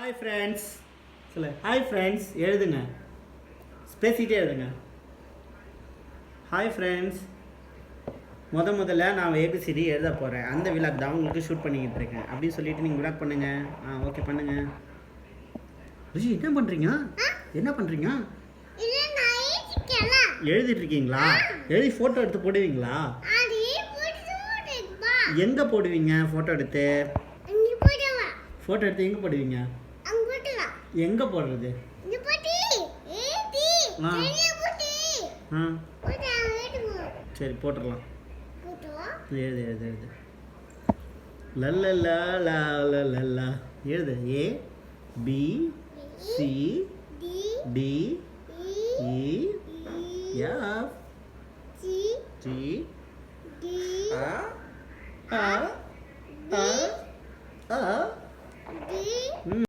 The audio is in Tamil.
ஹாய் ஃப்ரெண்ட்ஸ் சொல்லு. ஹாய் ஃப்ரெண்ட்ஸ் எழுதுங்க, பேசிகிட்டே எழுதுங்க. Hi friends. முதல்ல நான் ஏபிசிடி எழுத போகிறேன். அந்த விளாக் தான் உங்களுக்கு ஷூட் பண்ணிக்கிட்டு இருக்கேன். அப்படின்னு சொல்லிட்டு நீங்கள் விளாக் பண்ணுங்கள். ஓகே பண்ணுங்கள். ரிஷி என்ன பண்ணுறீங்க? என்ன பண்ணுறீங்க? எழுதிட்டு இருக்கீங்களா? எழுதி ஃபோட்டோ எடுத்து போடுவீங்களா? எங்கே போடுவீங்க ஃபோட்டோ எடுத்து? ஃபோட்டோ எடுத்து எங்கே போடுவீங்க? எங்கே போடுறது? சரி போட்டுடலாம். எழுது எழுது எழுது. லல்லா லா லல்லா எழுது. A B C D E F G ஆ ஆ ஆ ஆ